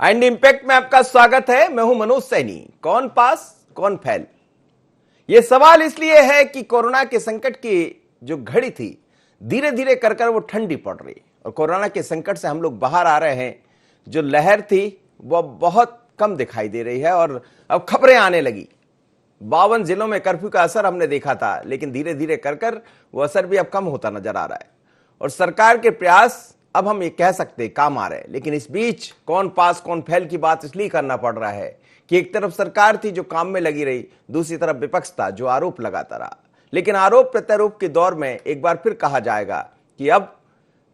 And impact में आपका स्वागत है। मैं हूं मनोज सैनी। कौन पास कौन फेल, यह सवाल इसलिए है कि कोरोना के संकट की जो घड़ी थी धीरे धीरे कर कर वो ठंडी पड़ रही और कोरोना के संकट से हम लोग बाहर आ रहे हैं। जो लहर थी वो बहुत कम दिखाई दे रही है और अब खबरें आने लगी। 52 जिलों में कर्फ्यू का असर हमने देखा था, लेकिन धीरे धीरे कर कर वो असर भी अब कम होता नजर आ रहा है और सरकार के प्रयास अब हम ये कह सकते काम आ रहे हैं। लेकिन इस बीच कौन पास कौन फेल की बात इसलिए करना पड़ रहा है कि एक तरफ सरकार थी जो काम में लगी रही, दूसरी तरफ विपक्ष था जो आरोप लगाता रहा। लेकिन आरोप प्रत्यारोप के दौर में एक बार फिर कहा जाएगा कि अब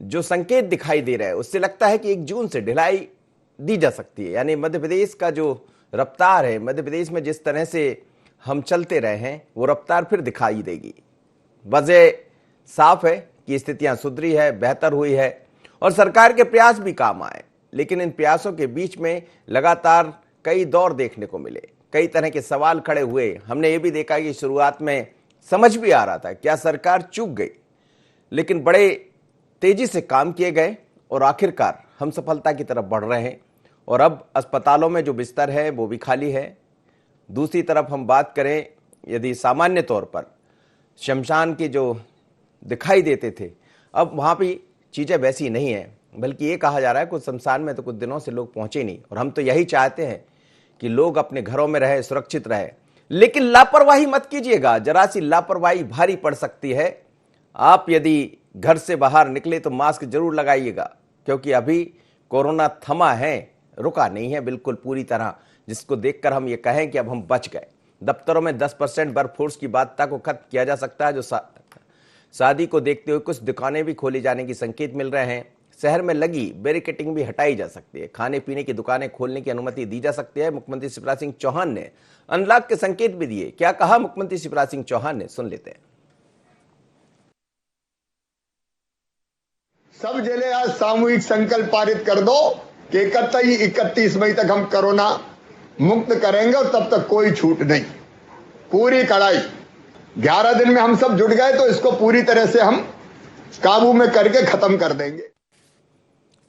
जो संकेत दिखाई दे रहा है उससे लगता है कि 1 जून से ढिलाई दी जा सकती है। यानी मध्य प्रदेश का जो रफ्तार है, मध्य प्रदेश में जिस तरह से हम चलते रहे हैं वो रफ्तार फिर दिखाई देगी। वजह साफ है कि स्थितियां सुधरी है, बेहतर हुई है और सरकार के प्रयास भी काम आए। लेकिन इन प्रयासों के बीच में लगातार कई दौर देखने को मिले, कई तरह के सवाल खड़े हुए। हमने ये भी देखा कि शुरुआत में समझ भी आ रहा था क्या सरकार चूक गई, लेकिन बड़े तेजी से काम किए गए और आखिरकार हम सफलता की तरफ बढ़ रहे हैं। और अब अस्पतालों में जो बिस्तर है वो भी खाली है। दूसरी तरफ हम बात करें, यदि सामान्य तौर पर शमशान के जो दिखाई देते थे, अब वहाँ भी चीज़ें वैसी नहीं है, बल्कि ये कहा जा रहा है कुछ शमशान में तो कुछ दिनों से लोग पहुंचे नहीं। और हम तो यही चाहते हैं कि लोग अपने घरों में रहे, सुरक्षित रहे। लेकिन लापरवाही मत कीजिएगा, जरा सी लापरवाही भारी पड़ सकती है। आप यदि घर से बाहर निकले तो मास्क जरूर लगाइएगा, क्योंकि अभी कोरोना थमा है, रुका नहीं है बिल्कुल पूरी तरह, जिसको देखकर हम ये कहें कि अब हम बच गए। दफ्तरों में 10% वर्कफोर्स की बाध्यता को खत्म किया जा सकता है। जो शादी को देखते हुए कुछ दुकानें भी खोले जाने की संकेत मिल रहे हैं। शहर में लगी बैरिकेडिंग भी हटाई जा सकती है। खाने पीने की दुकानें खोलने की अनुमति दी जा सकती है। मुख्यमंत्री शिवराज सिंह चौहान ने अनलॉक के संकेत भी दिए। क्या कहा मुख्यमंत्री शिवराज सिंह चौहान ने, सुन लेते हैं। सब जिले आज सामूहिक संकल्प पारित कर दो कि 31 मई तक हम कोरोना मुक्त करेंगे और तब तक कोई छूट नहीं, पूरी कड़ाई। 11 दिन में हम सब जुट गए तो इसको पूरी तरह से हम काबू में करके खत्म कर देंगे।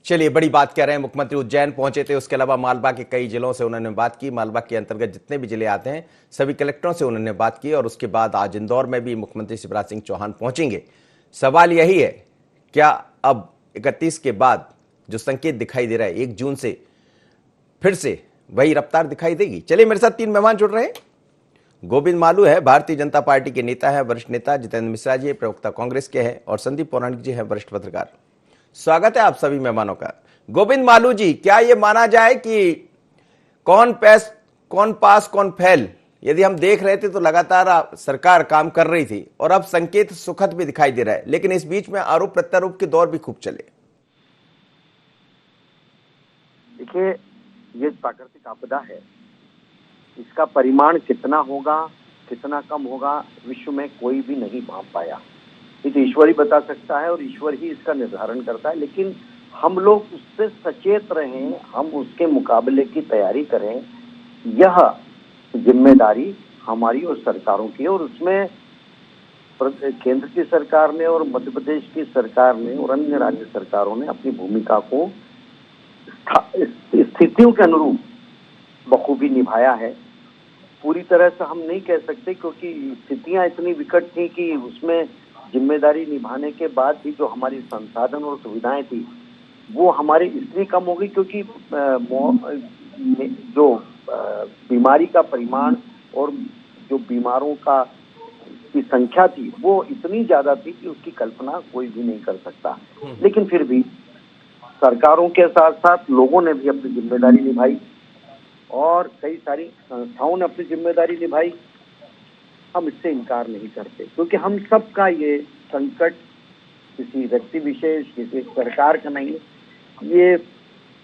चलिए, बड़ी बात कह रहे हैं मुख्यमंत्री। उज्जैन पहुंचे थे, उसके अलावा मालवा के कई जिलों से उन्होंने बात की। मालवा के अंतर्गत जितने भी जिले आते हैं सभी कलेक्टरों से उन्होंने बात की और उसके बाद आज इंदौर में भी मुख्यमंत्री शिवराज सिंह चौहान पहुंचेंगे। सवाल यही है, क्या अब 31 के बाद जो संकेत दिखाई दे रहा है 1 जून से फिर से वही रफ्तार दिखाई देगी? चलिए, मेरे साथ 3 मेहमान जुड़ रहे हैं। गोविंद मालू है, भारतीय जनता पार्टी के नेता है, वरिष्ठ नेता। जितेंद्र मिश्रा जी प्रवक्ता कांग्रेस के हैं और संदीप पौराणिक जी हैं, वरिष्ठ पत्रकार। स्वागत है आप सभी मेहमानों का। गोविंद मालू जी, क्या यह माना जाए कि कौन पास कौन फेल, यदि हम देख रहे थे तो लगातार सरकार काम कर रही थी और अब संकेत सुखद भी दिखाई दे रहा है, लेकिन इस बीच में आरोप प्रत्यारोप के दौर भी खूब चले। देखिए, ये प्राकृतिक आपदा है, इसका परिमाण कितना होगा, कितना कम होगा, विश्व में कोई भी नहीं भांप पाया। ये तो ईश्वर ही बता सकता है और ईश्वर ही इसका निर्धारण करता है। लेकिन हम लोग उससे सचेत रहें, हम उसके मुकाबले की तैयारी करें, यह जिम्मेदारी हमारी और सरकारों की है। और उसमें केंद्र की सरकार ने और मध्य प्रदेश की सरकार ने और अन्य राज्य सरकारों ने अपनी भूमिका को स्थितियों के अनुरूप बखूबी निभाया है। पूरी तरह से हम नहीं कह सकते, क्योंकि स्थितियां इतनी विकट थी कि उसमें जिम्मेदारी निभाने के बाद भी जो हमारी संसाधन और सुविधाएं थी वो हमारी इसलिए कम हो गई क्योंकि जो बीमारी का परिमाण और जो बीमारों की संख्या थी वो इतनी ज्यादा थी कि उसकी कल्पना कोई भी नहीं कर सकता। लेकिन फिर भी सरकारों के साथ साथ लोगों ने भी अपनी जिम्मेदारी निभाई और कई सारी संस्थाओं ने अपनी जिम्मेदारी निभाई। हम इससे इनकार नहीं करते, क्योंकि हम सबका ये संकट किसी व्यक्ति विशेष, किसी सरकार का नहीं, ये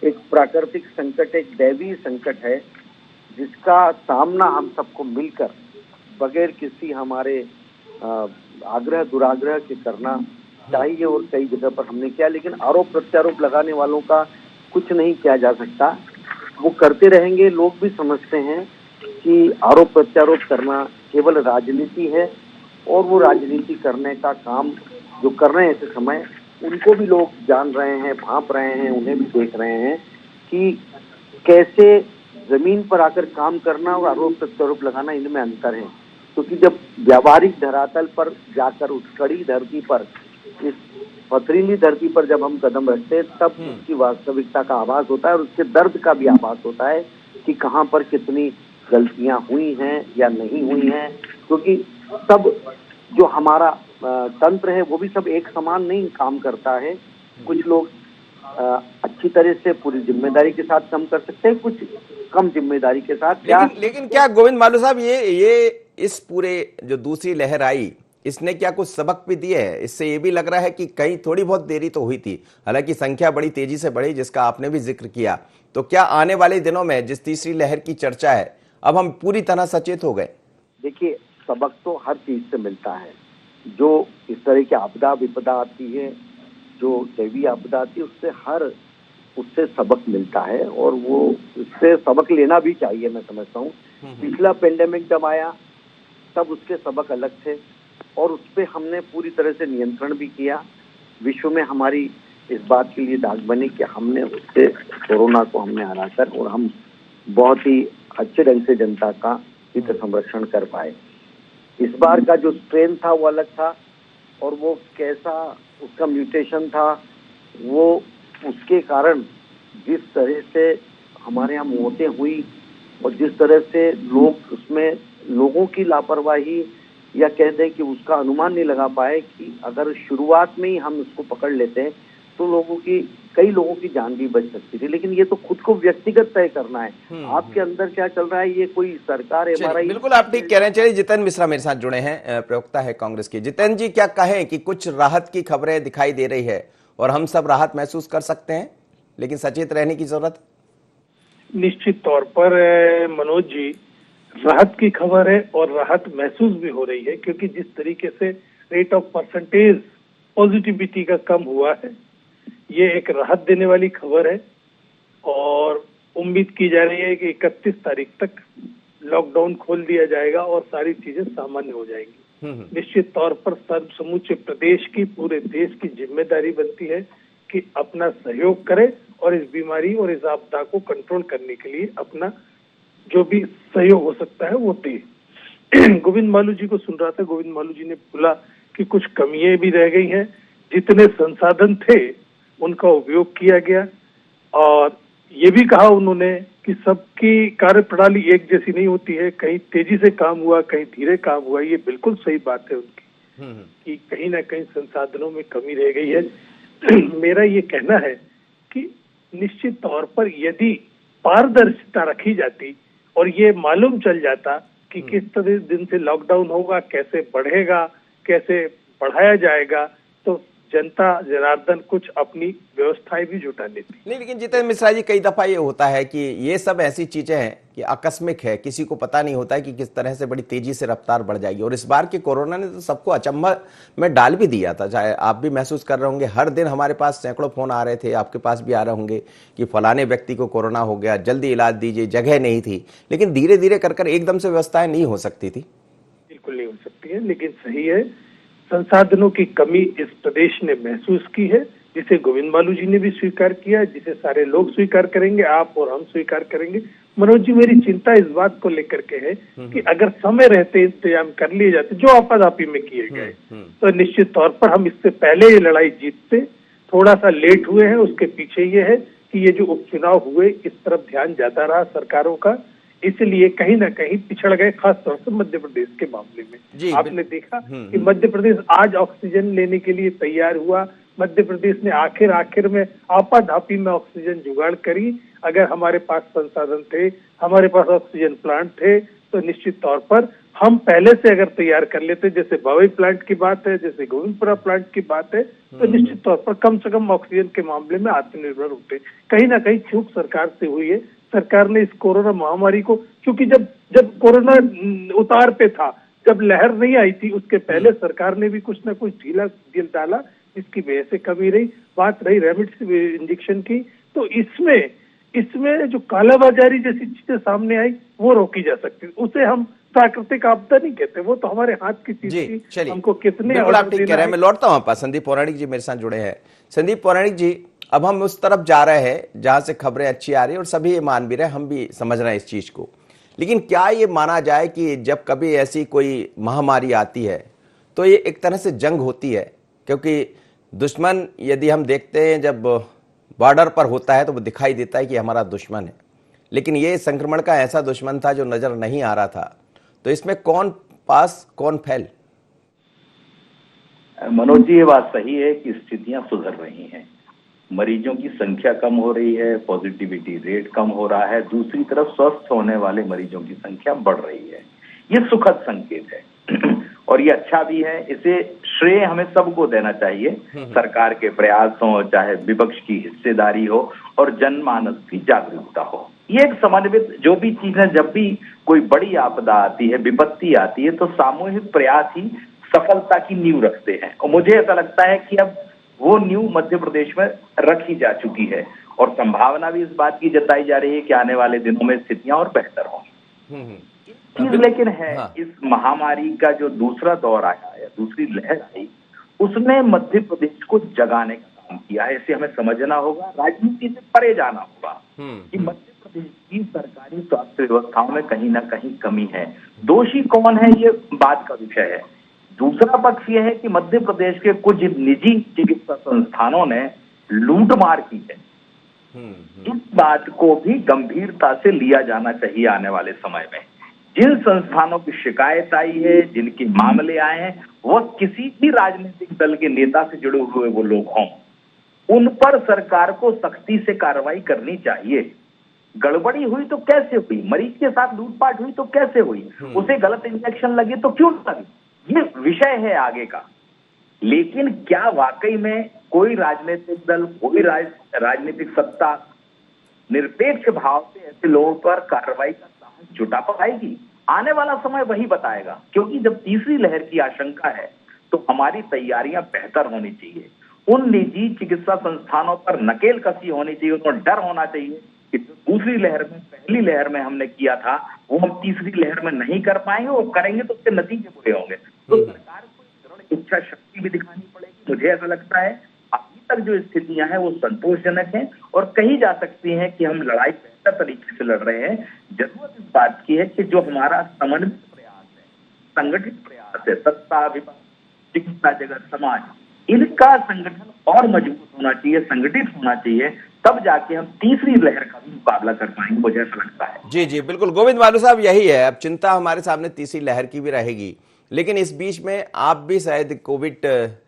एक प्राकृतिक संकट, एक दैवीय संकट है जिसका सामना हम सबको मिलकर बगैर किसी हमारे आग्रह दुराग्रह के करना चाहिए। और कई जगह पर हमने किया, लेकिन आरोप प्रत्यारोप लगाने वालों का कुछ नहीं किया जा सकता, वो करते रहेंगे। लोग भी समझते हैं कि आरोप प्रत्यारोप करना केवल राजनीति है और वो राजनीति करने का काम जो कर रहे हैं ऐसे समय, उनको भी लोग जान रहे हैं, भांप रहे हैं, उन्हें भी देख रहे हैं कि कैसे जमीन पर आकर काम करना और आरोप प्रत्यारोप लगाना, इनमें अंतर है। क्योंकि जब व्यावहारिक धरातल पर जाकर उस कड़ी धरती पर, इस पथरीली धरती पर जब हम कदम रखते हैं, तब उसकी वास्तविकता का आभास होता है और उसके दर्द का भी आभास होता है कि कहाँ पर कितनी गलतियां हुई हैं या नहीं हुई हैं। क्योंकि सब जो हमारा तंत्र है वो भी सब एक समान नहीं काम करता है। कुछ लोग अच्छी तरह से पूरी जिम्मेदारी के साथ काम कर सकते हैं, कुछ कम जिम्मेदारी के साथ। लेकिन क्या गोविंद मालू साहब, ये इस पूरे जो दूसरी लहर आई, इसने क्या कुछ सबक भी दिए हैं? इससे ये भी लग रहा है कि कहीं थोड़ी बहुत देरी तो हुई थी, हालांकि संख्या बड़ी तेजी से बढ़ी जिसका आपने भी जिक्र किया। तो क्या आने वाले दिनों में जिस तीसरी लहर की चर्चा है, अब हम पूरी तरह सचेत हो गए? देखिए, सबक तो हर चीज से मिलता है। जो इस तरह की आपदा विपदा आती है, जो दैवीय आपदा आती है, उससे सबक मिलता है और वो उससे सबक लेना भी चाहिए, मैं समझता हूँ। पिछला पेंडेमिक जब आया तब उसके सबक अलग थे और उस पर हमने पूरी तरह से नियंत्रण भी किया। विश्व में हमारी इस बात के लिए दाग बनी कि हमने उससे कोरोना को हमने हराकर और हम बहुत ही अच्छे ढंग से जनता का हित संरक्षण कर पाए। इस बार का जो स्ट्रेन था वो अलग था और वो कैसा उसका म्यूटेशन था, वो उसके कारण जिस तरह से हमारे यहाँ मौतें हुई और जिस तरह से लोग उसमें लोगों की लापरवाही या कह दें कि उसका अनुमान नहीं लगा पाए कि अगर शुरुआत में ही हम उसको पकड़ लेते हैं तो कई लोगों की जान भी बच सकती थी। लेकिन ये तो खुद को व्यक्तिगत तय करना है, आपके अंदर क्या चल रहा है, ये कोई सरकार MRI। बिल्कुल आप ठीक कह रहे हैं। चलिए, जितेंद्र मिश्रा मेरे साथ जुड़े हैं, प्रवक्ता है कांग्रेस के। जितेंद्र जी, क्या कहें कि कुछ राहत की खबरें दिखाई दे रही है और हम सब राहत महसूस कर सकते हैं, लेकिन सचेत रहने की जरूरत? निश्चित तौर पर मनोज जी, राहत की खबर है और राहत महसूस भी हो रही है, क्योंकि जिस तरीके से रेट ऑफ परसेंटेज पॉजिटिविटी का कम हुआ है, ये एक राहत देने वाली खबर है। और उम्मीद की जा रही है कि 31 तारीख तक लॉकडाउन खोल दिया जाएगा और सारी चीजें सामान्य हो जाएंगी। निश्चित तौर पर समूचे प्रदेश की, पूरे देश की जिम्मेदारी बनती है कि अपना सहयोग करे और इस बीमारी और इस आपदा को कंट्रोल करने के लिए अपना जो भी सहयोग हो सकता है वो दे। गोविंद मालू जी को सुन रहा था, गोविंद मालू जी ने बोला कि कुछ कमियां भी रह गई हैं, जितने संसाधन थे उनका उपयोग किया गया। और ये भी कहा उन्होंने कि सबकी कार्यप्रणाली एक जैसी नहीं होती है, कहीं तेजी से काम हुआ, कहीं धीरे काम हुआ। ये बिल्कुल सही बात है उनकी कि कहीं ना कहीं संसाधनों में कमी रह गई है। मेरा ये कहना है कि निश्चित तौर पर यदि पारदर्शिता रखी जाती और ये मालूम चल जाता कि किस तरह दिन से लॉकडाउन होगा, कैसे बढ़ेगा, कैसे बढ़ाया जाएगा, तो जनता जनार्दन कुछ अपनी व्यवस्थाएं भी जुटा लेती। नहीं, लेकिन जितेंद्र मिश्रा जी, कई दफा ये होता है कि ये सब ऐसी चीजें हैं कि आकस्मिक है, किसी को पता नहीं होता है कि किस तरह से बड़ी तेजी से रफ्तार बढ़ जाएगी। और इस बार के कोरोना ने तो सबको अचंभा में डाल भी दिया था। चाहे आप भी महसूस कर रहे होंगे, हर दिन हमारे पास सैकड़ों फोन आ रहे थे, आपके पास भी आ रहे होंगे कि फलाने व्यक्ति को कोरोना हो गया, जल्दी इलाज दीजिए, जगह नहीं थी। लेकिन धीरे धीरे कर एकदम से व्यवस्थाएं नहीं हो सकती थी। बिल्कुल नहीं हो सकती है, लेकिन सही है, संसाधनों की कमी इस प्रदेश ने महसूस की है, जिसे गोविंद मालू जी ने भी स्वीकार किया, जिसे सारे लोग स्वीकार करेंगे, आप और हम स्वीकार करेंगे। मनोज जी, मेरी चिंता इस बात को लेकर के है कि अगर समय रहते इंतजाम कर लिए जाते जो आपाधापी में किए गए, तो निश्चित तौर पर हम इससे पहले ये लड़ाई जीतते। थोड़ा सा लेट हुए हैं, उसके पीछे ये है कि ये जो उपचुनाव हुए, इस तरफ ध्यान ज्यादा रहा सरकारों का, इसलिए कहीं ना कहीं पिछड़ गए, खास तौर से मध्य प्रदेश के मामले में। आपने देखा कि मध्य प्रदेश आज ऑक्सीजन लेने के लिए तैयार हुआ। मध्य प्रदेश ने आखिर में आपाधापी में ऑक्सीजन जुगाड़ करी। अगर हमारे पास संसाधन थे, हमारे पास ऑक्सीजन प्लांट थे, तो निश्चित तौर पर हम पहले से अगर तैयार कर लेते, जैसे बावई प्लांट की बात है, जैसे गोविंदपुरा प्लांट की बात है, तो निश्चित तौर पर कम से कम ऑक्सीजन के मामले में आत्मनिर्भर होते। कहीं ना कहीं चूक सरकार से हुई है। सरकार ने इस कोरोना महामारी को, क्योंकि जब कोरोना उतार पे था, जब लहर नहीं आई थी, उसके पहले सरकार ने भी कुछ ना कुछ ढीला डाला, इसकी वजह से कमी रही। बात रही रेमडेसिविर इंजेक्शन की, तो इसमें जो कालाबाजारी जैसी चीजें सामने आई, वो रोकी जा सकती। उसे हम प्राकृतिक आपदा नहीं कहते, वो तो हमारे हाथ की चीज थी। हमको कितने आप ठीक कह रहे हैं। मैं लौटता हूं आप पास। संदीप पौराणिक जी मेरे साथ जुड़े हैं। संदीप पौराणिक जी, अब हम उस तरफ जा रहे हैं जहां से खबरें अच्छी आ रही है और सभी ये मान भी रहे, हम भी समझ रहे हैं इस चीज को। लेकिन क्या ये माना जाए कि जब कभी ऐसी कोई महामारी आती है तो ये एक तरह से जंग होती है? क्योंकि दुश्मन यदि हम देखते हैं जब बॉर्डर पर होता है तो वो दिखाई देता है कि हमारा दुश्मन है, लेकिन ये संक्रमण का ऐसा दुश्मन था जो नजर नहीं आ रहा था। तो इसमें कौन पास कौन फेल? मनोज जी, ये बात सही है कि स्थितियां सुधर रही हैं, मरीजों की संख्या कम हो रही है, पॉजिटिविटी रेट कम हो रहा है, दूसरी तरफ स्वस्थ होने वाले मरीजों की संख्या बढ़ रही है। ये सुखद संकेत है और ये अच्छा भी है। इसे श्रेय हमें सबको देना चाहिए, सरकार के प्रयास हो, चाहे विपक्ष की हिस्सेदारी हो और जनमानस की जागरूकता हो। ये एक समन्वित जो भी चीज है, जब भी कोई बड़ी आपदा आती है, विपत्ति आती है, तो सामूहिक प्रयास ही सफलता की नींव रखते हैं। और मुझे ऐसा लगता है कि अब वो नींव मध्य प्रदेश में रखी जा चुकी है और संभावना भी इस बात की जताई जा रही है कि आने वाले दिनों में स्थितियां और बेहतर होंगी। चीज लेकिन है, इस महामारी का जो दूसरा दौर आया या दूसरी लहर आई, उसने मध्य प्रदेश को जगाने का काम किया है। इसे हमें समझना होगा, राजनीति से परे जाना होगा कि मध्य प्रदेश की सरकारी स्वास्थ्य व्यवस्थाओं में कहीं ना कहीं कमी है। दोषी कौन है, ये बात का विषय है। दूसरा पक्ष यह है कि मध्य प्रदेश के कुछ निजी चिकित्सा संस्थानों ने लूटमार की है। इस बात को भी गंभीरता से लिया जाना चाहिए आने वाले समय में। जिन संस्थानों की शिकायत आई है, जिनके मामले आए हैं, वह किसी भी राजनीतिक दल के नेता से जुड़े हुए वो लोग हों, उन पर सरकार को सख्ती से कार्रवाई करनी चाहिए। गड़बड़ी हुई तो कैसे हुई, मरीज के साथ लूटपाट हुई तो कैसे हुई, उसे गलत इंजेक्शन लगे तो क्यों लगे, ये विषय है आगे का। लेकिन क्या वाकई में कोई राजनीतिक दल, कोई राजनीतिक सत्ता निरपेक्ष भाव से ऐसे लोगों पर कार्रवाई का साहस जुटा पाएगी? आने वाला समय वही बताएगा, क्योंकि जब तीसरी लहर की आशंका है तो हमारी तैयारियां बेहतर होनी चाहिए। उन निजी चिकित्सा संस्थानों पर नकेल कसी होनी चाहिए, उनको डर होना चाहिए कि दूसरी लहर में, पहली लहर में हमने किया था वो हम तीसरी लहर में नहीं कर पाएंगे, और करेंगे तो उसके नतीजे बुरे होंगे। तो सरकार को दृढ़ इच्छा शक्ति भी दिखानी पड़ेगी। मुझे ऐसा लगता है अभी तक जो स्थितियां हैं वो संतोषजनक हैं और कही जा सकती हैं कि हम लड़ाई बेहतर तरीके से लड़ रहे हैं। जरूरत इस बात की है कि जो हमारा समन्वित प्रयास है, संगठित प्रयास है, सत्ता, विपक्ष, चिकित्सा जगत, समाज, इनका संगठन और मजबूत होना चाहिए, संगठित होना चाहिए, तब जाके हम तीसरी लहर का भी मुकाबला कर पाएंगे, मुझे ऐसा लगता है। जी जी बिल्कुल गोविंद मालू साहब, यही है अब चिंता हमारे सामने तीसरी लहर की भी रहेगी। लेकिन इस बीच में आप भी शायद कोविड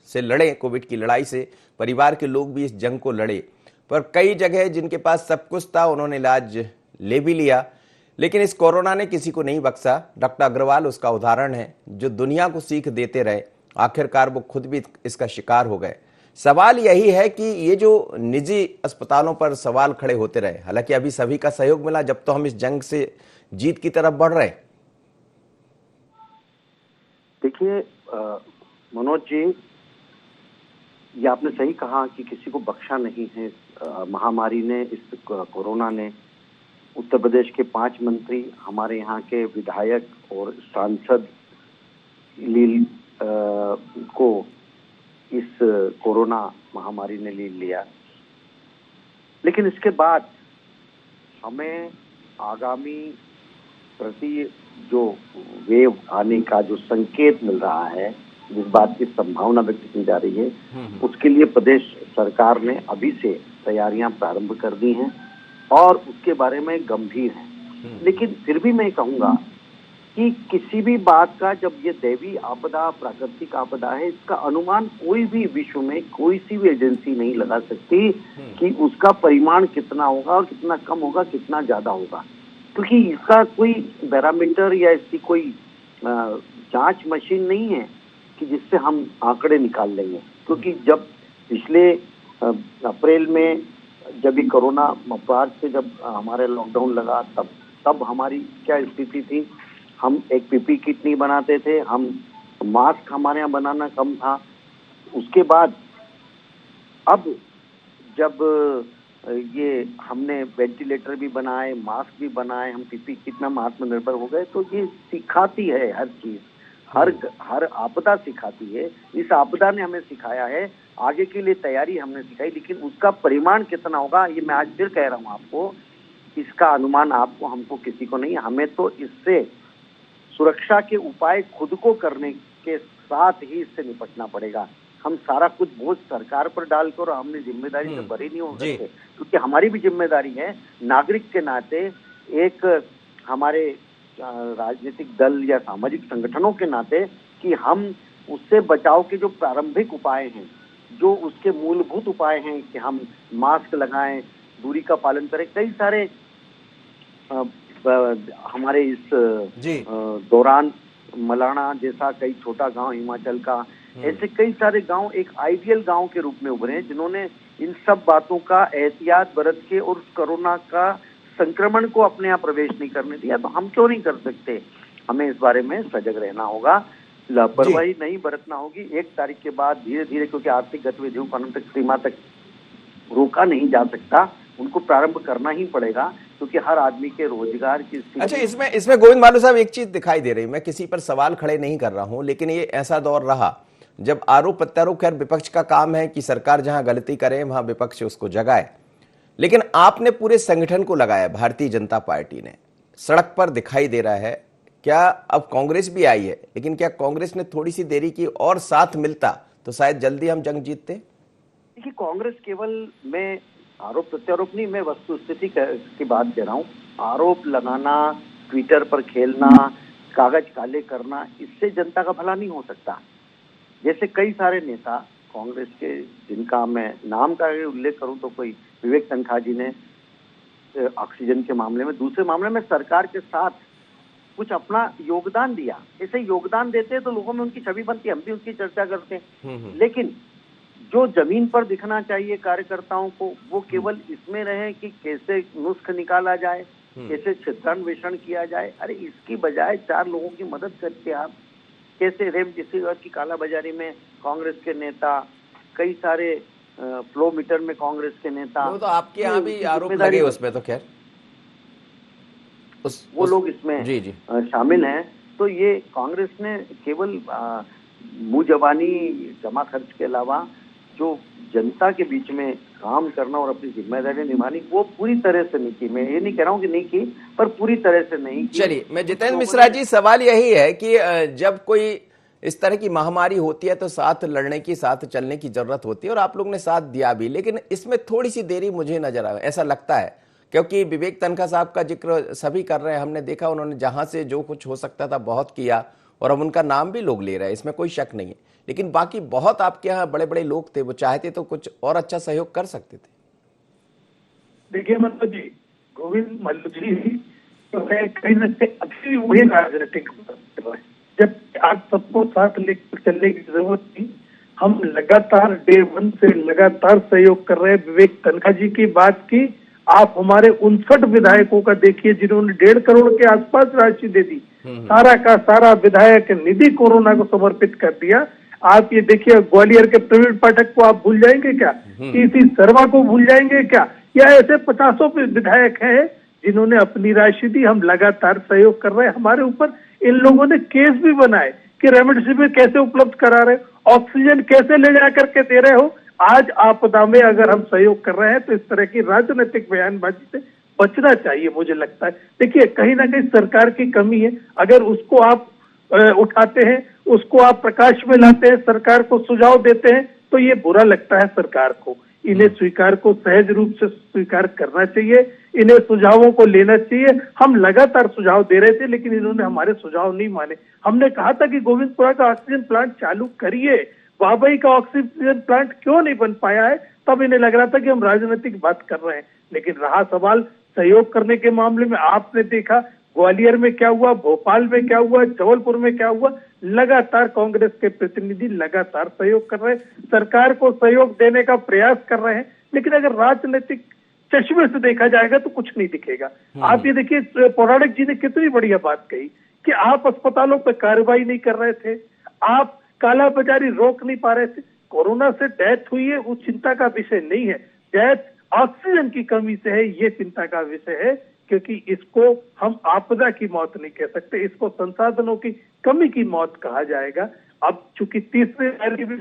से लड़े, कोविड की लड़ाई से परिवार के लोग भी इस जंग को लड़े, पर कई जगह जिनके पास सब कुछ था उन्होंने इलाज ले भी लिया, लेकिन इस कोरोना ने किसी को नहीं बख्शा। डॉक्टर अग्रवाल उसका उदाहरण है जो दुनिया को सीख देते रहे, आखिरकार वो खुद भी इसका शिकार हो गए। सवाल यही है कि ये जो निजी अस्पतालों पर सवाल खड़े होते रहे, हालांकि अभी सभी का सहयोग मिला, जब तो हम इस जंग से जीत की तरफ बढ़ रहे हैं। देखिए मनोज जी, ये आपने सही कहा कि किसी को बख्शा नहीं है महामारी ने, इस कोरोना ने। उत्तर प्रदेश के 5 मंत्री, हमारे यहाँ के विधायक और सांसद को इस कोरोना महामारी ने ले लिया। लेकिन इसके बाद हमें आगामी प्रति जो वेव आने का जो संकेत मिल रहा है, जिस बात की संभावना व्यक्त की जा रही है, उसके लिए प्रदेश सरकार ने अभी से तैयारियां प्रारंभ कर दी हैं और उसके बारे में गंभीर है। लेकिन फिर भी मैं कहूंगा कि किसी भी बात का, जब ये दैवी आपदा, प्राकृतिक आपदा है, इसका अनुमान कोई भी विश्व में कोई सी भी एजेंसी नहीं लगा सकती कि उसका परिमाण कितना होगा और कितना कम होगा, कितना ज्यादा होगा, क्योंकि इसका कोई पैरामीटर या इसकी कोई जांच मशीन नहीं है कि जिससे हम आंकड़े निकाल लेंगे। क्योंकि जब पिछले अप्रैल में जब ये कोरोना मार्च से जब हमारे लॉकडाउन लगा, तब हमारी क्या स्थिति थी? हम एक पीपी किट नहीं बनाते थे, हम मास्क हमारे यहाँ बनाना कम था। उसके बाद अब जब ये हमने वेंटिलेटर भी बनाए, मास्क भी बनाए, हम पीपी किट में आत्मनिर्भर हो गए, तो ये सिखाती है हर चीज। हर आपदा सिखाती है। इस आपदा ने हमें सिखाया है, आगे के लिए तैयारी हमने सिखाई, लेकिन उसका परिमाण कितना होगा ये मैं आज फिर कह रहा हूँ आपको, इसका अनुमान आपको हमको किसी को नहीं। हमें तो इससे सुरक्षा के उपाय खुद को करने के साथ ही इससे निपटना पड़ेगा। हम सारा कुछ बोझ सरकार पर डालकर हमने जिम्मेदारी से बरी नहीं हो सकते, क्योंकि हमारी भी जिम्मेदारी है नागरिक के नाते, एक हमारे राजनीतिक दल या सामाजिक संगठनों के नाते, कि हम उससे बचाव के जो प्रारंभिक उपाय हैं, जो उसके मूलभूत उपाय हैं कि हम मास्क लगाएं, दूरी का पालन करें, कई सारे हमारे इस दौरान मलाना जैसा कई छोटा गांव हिमाचल का, ऐसे कई सारे गांव एक आइडियल गांव के रूप में उभरे हैं जिन्होंने इन सब बातों का एहतियात बरत के और कोरोना का संक्रमण को अपने यहाँ प्रवेश नहीं करने दिया। तो हम क्यों नहीं कर सकते? हमें इस बारे में सजग रहना होगा, लापरवाही नहीं बरतना होगी। 1 तारीख के बाद धीरे धीरे, क्योंकि आर्थिक गतिविधियों को अनंत सीमा तक रोका नहीं जा सकता, उनको प्रारंभ करना ही पड़ेगा, क्योंकि हर आदमी के रोजगार की स्थिति। अच्छा, इसमें गोविंद मालू साहब एक चीज दिखाई दे रही, मैं किसी पर सवाल खड़े नहीं कर रहा हूं, लेकिन ये ऐसा दौर रहा जब आरोप प्रत्यारोप, खैर विपक्ष का काम है कि सरकार जहां गलती करे वहां विपक्ष उसको जगाए, लेकिन आपने पूरे संगठन को लगाया, भारतीय जनता पार्टी ने सड़क पर दिखाई दे रहा है। क्या अब कांग्रेस भी आई है, लेकिन क्या कांग्रेस ने थोड़ी सी देरी की और साथ मिलता तो शायद जल्दी हम जंग जीतते? देखिए, कांग्रेस केवल, मैं आरोप प्रत्यारोप नहीं, मैं वस्तुस्थिति की बात कह रहा हूँ। आरोप लगाना, ट्विटर पर खेलना, कागज काले करना, इससे जनता का भला नहीं हो सकता। जैसे कई सारे नेता कांग्रेस के, जिनका मैं नाम का उल्लेख करूं तो कोई विवेक तनखा जी ने ऑक्सीजन के मामले में, दूसरे मामले में सरकार के साथ कुछ अपना योगदान दिया। ऐसे योगदान देते हैं तो लोगों में उनकी छवि बनती है, हम भी उसकी चर्चा करते हैं। लेकिन जो जमीन पर दिखना चाहिए कार्यकर्ताओं को, वो केवल इसमें रहे कि कैसे नुस्ख निकाला जाए, कैसे छिद्रान्वेषण किया जाए। अरे इसकी बजाय 4 लोगों की मदद करके आप कैसे रेमडेसिविर की कालाबाजारी में कांग्रेस के नेता, कई सारे फ्लो मीटर में कांग्रेस के नेता, वो तो आपके यहाँ भी आरोप लगे उसमें, तो खैर वो लोग इसमें शामिल हैं। तो ये कांग्रेस ने केवल मुंह जबानी जमा खर्च के अलावा जो जनता के बीच में काम करना और अपनी जिम्मेदारी निभानी, वो पूरी तरह से नहीं की। मैं ये नहीं कह रहा हूँ कि नहीं की, पर पूरी तरह से नहीं की। चलिए, मैं जितेंद्र मिश्रा जी, सवाल यही है कि जब कोई इस तरह की महामारी होती है तो साथ लड़ने की, साथ चलने की जरूरत होती है, और आप लोग ने साथ दिया भी, लेकिन इसमें थोड़ी सी देरी मुझे नजर आ, ऐसा लगता है, क्योंकि विवेक तनखा साहब का जिक्र सभी कर रहे हैं, हमने देखा उन्होंने जहां से जो कुछ हो सकता था बहुत किया, और अब उनका नाम भी लोग ले रहे हैं, इसमें कोई शक नहीं है। लेकिन बाकी बहुत आपके यहाँ बड़े बड़े लोग थे, वो चाहते तो कुछ और अच्छा सहयोग कर सकते थे। देखिए मतलब जी, गोविंद मल्लू जी तो है कहीं न कहीं अभी वही राजनीतिक, जब आज सबको साथ लेकर चलने की जरूरत थी। हम लगातार डे 1 से लगातार सहयोग कर रहे हैं। विवेक तनखा जी की बात की, आप हमारे 59 विधायकों का देखिए जिन्होंने 1.5 करोड़ के आसपास राशि दे दी, सारा का सारा विधायक निधि कोरोना को समर्पित कर दिया। आप ये देखिए, ग्वालियर के प्रवीण पाठक को आप भूल जाएंगे क्या? इसी शर्मा को भूल जाएंगे क्या? या ऐसे 50 विधायक हैं जिन्होंने अपनी राशि दी। हम लगातार सहयोग कर रहे हैं। हमारे ऊपर इन लोगों ने केस भी बनाए कि रेमडेसिविर कैसे उपलब्ध करा रहे, ऑक्सीजन कैसे ले जा करके दे रहे हो। आज आपदा में अगर हम सहयोग कर रहे हैं तो इस तरह की राजनीतिक बयानबाजी से बचना चाहिए, मुझे लगता है। देखिए, कहीं ना कहीं सरकार की कमी है, अगर उसको आप उठाते हैं, उसको आप प्रकाश में लाते हैं, सरकार को सुझाव देते हैं, तो ये बुरा लगता है सरकार को। इन्हें स्वीकार को सहज रूप से स्वीकार करना चाहिए, इन्हें सुझावों को लेना चाहिए। हम लगातार सुझाव दे रहे थे, लेकिन इन्होंने हमारे सुझाव नहीं माने। हमने कहा था कि गोविंदपुरा का ऑक्सीजन प्लांट चालू करिए, वाबई का ऑक्सीजन प्लांट क्यों नहीं बन पाया है, तब इन्हें लग रहा था कि हम राजनीतिक बात कर रहे हैं। लेकिन रहा सवाल सहयोग करने के मामले में, आपने देखा ग्वालियर में क्या हुआ, भोपाल में क्या हुआ, जबलपुर में क्या हुआ। लगातार कांग्रेस के प्रतिनिधि लगातार सहयोग कर रहे हैं, सरकार को सहयोग देने का प्रयास कर रहे हैं। लेकिन अगर राजनीतिक चश्मे से देखा जाएगा तो कुछ नहीं दिखेगा। आप ये देखिए, पौराणिक जी ने कितनी बढ़िया बात कही कि आप अस्पतालों पर कार्रवाई नहीं कर रहे थे, आप कालाबाजारी रोक नहीं पा रहे थे। कोरोना से डेथ हुई है, वो चिंता का विषय नहीं है। डेथ ऑक्सीजन की कमी से है, ये चिंता का विषय है क्योंकि इसको हम आपदा की मौत नहीं कह सकते, इसको संसाधनों की कमी की मौत कहा जाएगा। अब चूंकि तीसरे लहर की भी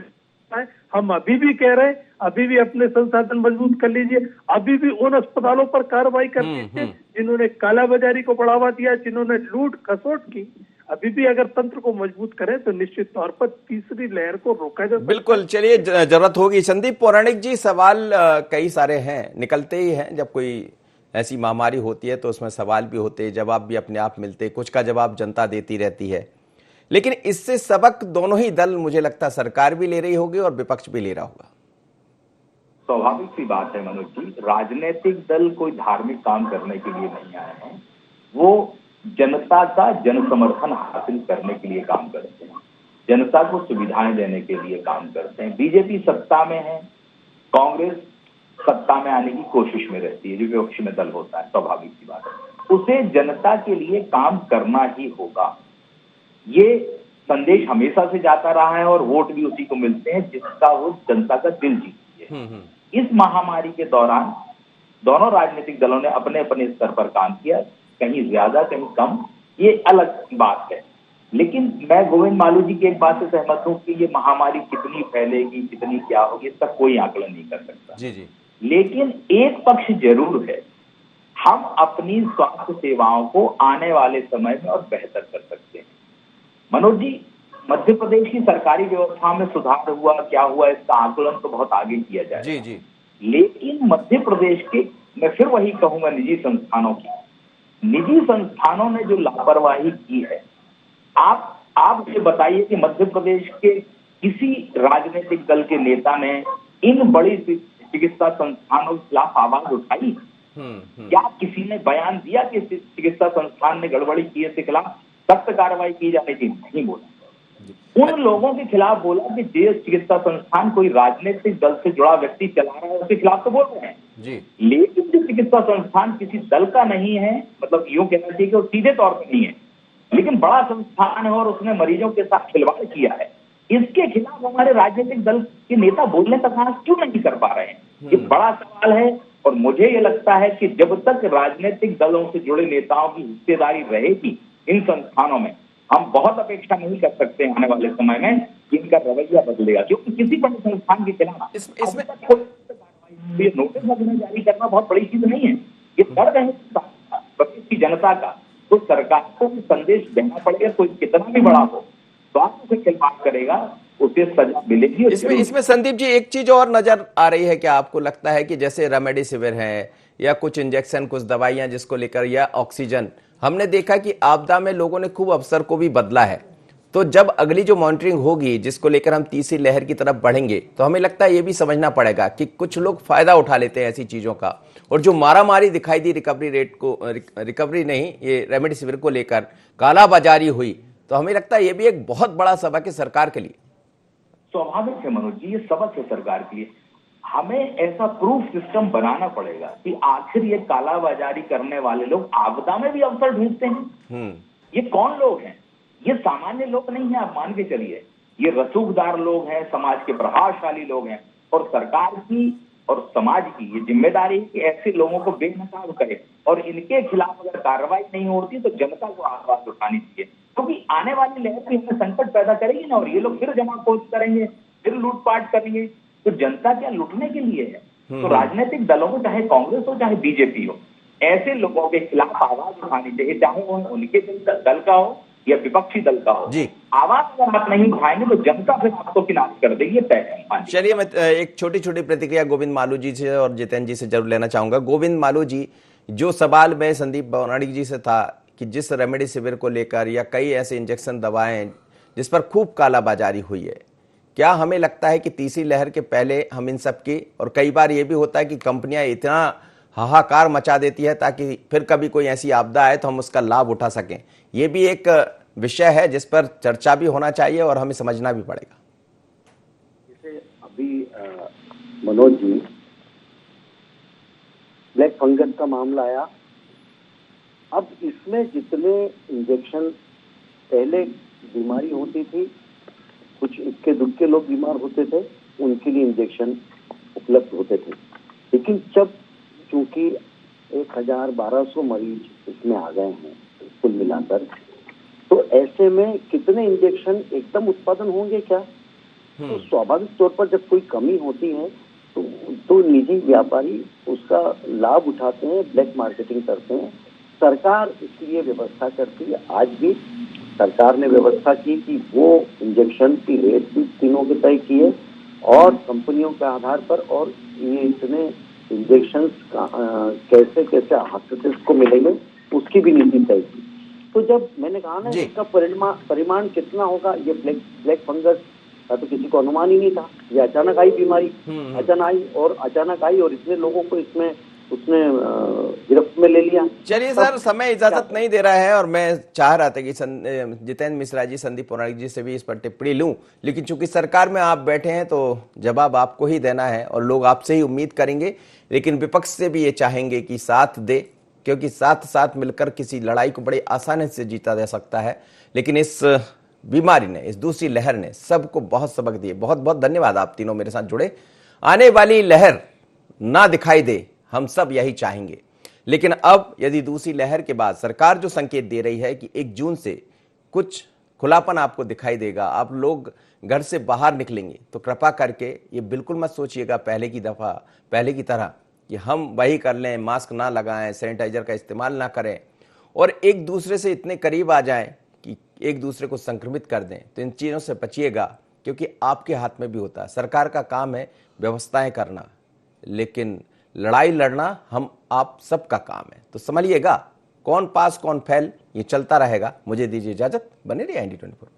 है, हम अभी भी कह रहे हैं, अभी भी अपने संसाधन मजबूत कर लीजिए, अभी भी उन अस्पतालों पर कार्रवाई कर दीजिए जिन्होंने कालाबाजारी को बढ़ावा दिया, जिन्होंने लूट खसोट की। अभी भी अगर तंत्र को मजबूत करें तो निश्चित तौर पर तीसरी लहर को रोका जा सकता है। बिल्कुल, चलिए जरूरत होगी। संदीप पौराणिक जी, सवाल कई सारे हैं, निकलते ही हैं। जब कोई ऐसी महामारी होती है तो उसमें सवाल भी होते, जवाब भी अपने आप मिलते, कुछ का जवाब जनता देती रहती है। लेकिन इससे सबक दोनों ही दल, मुझे लगता है सरकार भी ले रही होगी और विपक्ष भी ले रहा होगा। स्वाभाविक सी बात है मनोज जी, राजनीतिक दल कोई धार्मिक काम करने के लिए नहीं आए हैं, वो जनता का जन समर्थन हासिल करने के लिए काम करते हैं, जनता को सुविधाएं देने के लिए काम करते हैं। बीजेपी सत्ता में है, कांग्रेस सत्ता में आने की कोशिश में रहती है, जो विपक्ष में दल होता है, स्वाभाविक सी बात है, उसे जनता के लिए काम करना ही होगा। ये संदेश हमेशा से जाता रहा है और वोट भी उसी को मिलते हैं जिसका वो जनता का दिल जीतती है। इस महामारी के दौरान दोनों राजनीतिक दलों ने अपने अपने स्तर पर काम किया, कहीं ज्यादा कहीं कम, ये अलग बात है। लेकिन मैं गोविंद मालू जी की एक बात से सहमत हूं कि ये महामारी कितनी फैलेगी, कितनी क्या होगी, इसका कोई आकलन नहीं कर सकता। जी। लेकिन एक पक्ष जरूर है, हम अपनी स्वास्थ्य सेवाओं को आने वाले समय में और बेहतर कर सकते हैं। मनोज जी, मध्य प्रदेश की सरकारी व्यवस्था में सुधार हुआ, क्या हुआ, इसका आकलन तो बहुत आगे किया जाए। जी। लेकिन मध्य प्रदेश के, मैं फिर वही कहूंगा, निजी संस्थानों ने जो लापरवाही की है, आप मुझे बताइए कि मध्य प्रदेश के किसी राजनीतिक दल के नेता ने इन बड़ी चिकित्सा संस्थानों के खिलाफ आवाज उठाई? क्या किसी ने बयान दिया कि चिकित्सा संस्थान ने गड़बड़ी की है, इसके खिलाफ सख्त कार्रवाई की जाने की? नहीं बोला। उन लोगों के खिलाफ बोला कि जे चिकित्सा संस्थान कोई राजनीतिक दल से जुड़ा व्यक्ति चला रहा है, उसके खिलाफ तो बोल रहे हैं जी। लेकिन जो चिकित्सा संस्थान किसी दल का नहीं है, मतलब यूं कहना चाहिए कि वो सीधे तौर पर नहीं है, लेकिन बड़ा संस्थान है और उसने मरीजों के साथ खिलवाड़ किया है, इसके खिलाफ हमारे राजनीतिक दल के नेता बोलने का साहस क्यों नहीं कर पा रहे हैं? ये बड़ा सवाल है। और मुझे ये लगता है कि जब तक राजनीतिक दलों से जुड़े नेताओं की हिस्सेदारी रहेगी इन संस्थानों में, हम बहुत अपेक्षा नहीं कर सकते आने वाले समय में कि इनका रवैया बदलेगा, क्योंकि किसी बड़े संस्थान के खिलाफ इसमें नोटिस वगैरह जारी करना बहुत बड़ी चीज नहीं है। ये डर रहे प्रदेश की जनता का, तो सरकार को संदेश देना पड़ेगा, कोई कितना भी बड़ा हो, स्वास्थ्य से खिलवाड़ करेगा उसे सजा मिलेगी। इसमें संदीप जी एक चीज और नजर आ रही है, क्या आपको लगता है कि जैसे रेमडेसिविर है या कुछ इंजेक्शन, कुछ दवाइयां जिसको लेकर, या ऑक्सीजन, हमने देखा कि आपदा में लोगों ने खूब अवसर को भी बदला है, तो जब अगली जो मॉनिटरिंग होगी जिसको लेकर हम तीसरी लहर की तरफ बढ़ेंगे, तो हमें लगता है ये भी समझना पड़ेगा कि कुछ लोग फायदा उठा लेते हैं ऐसी चीजों का, और जो मारामारी दिखाई दी रिकवरी रेट को, रिकवरी नहीं, ये रेमडेसिविर को लेकर कालाबाजारी हुई, तो हमें लगता है ये भी एक बहुत बड़ा सबक है सरकार के लिए। स्वाभाविक है मनोज जी, ये सबक है सरकार के लिए। हमें ऐसा प्रूफ सिस्टम बनाना पड़ेगा कि आखिर ये कालाबाजारी करने वाले लोग आपदा में भी अवसर ढूंढते हैं। ये कौन लोग हैं? ये सामान्य लोग नहीं है, आप मान के चलिए, ये रसूखदार लोग हैं, समाज के प्रभावशाली लोग हैं, और सरकार की और समाज की ये जिम्मेदारी है कि ऐसे लोगों को बेनकाब करे, और इनके खिलाफ अगर कार्रवाई नहीं होती तो जनता को आवाज उठानी चाहिए, क्योंकि आने वाली लहर भी हमें संकट पैदा करेगी ना, और ये लोग फिर जमाखोरी करेंगे, फिर लूटपाट करेंगे, तो जनता क्या लूटने के लिए है? तो राजनीतिक दलों को, चाहे कांग्रेस हो चाहे बीजेपी हो, ऐसे लोगों के खिलाफ आवाज उठानी चाहिए, चाहे वो उनके दल का हो या विपक्षी दल का हो जी। आवाज अगर आप नहीं उठाएंगे तो जनता फिर आपको किनारे कर देगी, तय है। चलिए, मैं एक छोटी छोटी प्रतिक्रिया गोविंद मालू जी से और जितेंद्र जी से जरूर लेना चाहूंगा। गोविंद मालू जी, जो सवाल मैं संदीप पौराणिक जी से था कि जिस रेमडेसिविर को लेकर या कई ऐसे इंजेक्शन दवाएं जिस पर खूब कालाबाजारी हुई है, क्या हमें लगता है कि तीसरी लहर के पहले हम इन सब की, और कई बार ये भी होता है कि कंपनियां इतना हाहाकार मचा देती है ताकि फिर कभी कोई ऐसी आपदा आए तो हम उसका लाभ उठा सकें, ये भी एक विषय है जिस पर चर्चा भी होना चाहिए और हमें समझना भी पड़ेगा। जैसे अभी मनोज जी, ब्लैक फंगस का मामला आया, अब इसमें जितने इंजेक्शन पहले बीमारी होती थी, कुछ इक्के दुक्के लोग बीमार होते थे, उनके लिए इंजेक्शन उपलब्ध होते थे, लेकिन जब चूंकि 1200 मरीज इसमें आ गए हैं कुल मिलाकर। तो ऐसे में कितने इंजेक्शन एकदम उत्पादन होंगे क्या? तो स्वाभाविक तौर पर जब कोई कमी होती है तो निजी व्यापारी उसका लाभ उठाते हैं, ब्लैक मार्केटिंग करते हैं। सरकार इसलिए व्यवस्था करती है। आज भी सरकार ने व्यवस्था की कि वो इंजेक्शन की रेट भी तीनों के तय किए और कंपनियों के आधार पर, और ये इतने इंजेक्शन कैसे कैसे हॉस्पिटल्स को मिलेंगे उसकी भी नीति तय की। तो जब मैंने कहा ना इसका परिमाण कितना होगा, ये ब्लैक फंगस का तो किसी को अनुमान ही नहीं था। ये अचानक आई बीमारी, अचानक आई और इतने लोगों को इसमें उसने गिरफ्त में ले लिया। चलिए सर, समय इजाजत नहीं दे रहा है और मैं चाह रहा था कि जितेंद्र मिश्रा जी, संदीप पौराणिक जी से भी इस पर टिप्पणी लूं, लेकिन चूंकि सरकार में आप बैठे हैं तो जवाब आपको ही देना है और लोग आपसे ही उम्मीद करेंगे। लेकिन विपक्ष से भी ये चाहेंगे कि साथ दे, क्योंकि साथ साथ मिलकर किसी लड़ाई को बड़ी आसानी से जीता जा सकता है। लेकिन इस बीमारी ने, इस दूसरी लहर ने सबको बहुत सबक दिए। बहुत बहुत धन्यवाद, आप तीनों मेरे साथ जुड़े। आने वाली लहर ना दिखाई दे, हम सब यही चाहेंगे। लेकिन अब यदि दूसरी लहर के बाद सरकार जो संकेत दे रही है कि 1 जून से कुछ खुलापन आपको दिखाई देगा, आप लोग घर से बाहर निकलेंगे, तो कृपा करके ये बिल्कुल मत सोचिएगा पहले की तरह कि हम वही कर लें, मास्क ना लगाएं, सैनिटाइजर का इस्तेमाल ना करें और एक दूसरे से इतने करीब आ जाएं कि एक दूसरे को संक्रमित कर दें। तो इन चीज़ों से बचिएगा, क्योंकि आपके हाथ में भी होता है। सरकार का काम है व्यवस्थाएं करना, लेकिन लड़ाई लड़ना हम आप सबका काम है। तो समझिएगा, कौन पास कौन फेल, ये चलता रहेगा। मुझे दीजिए इजाजत, बने रहिए ND24।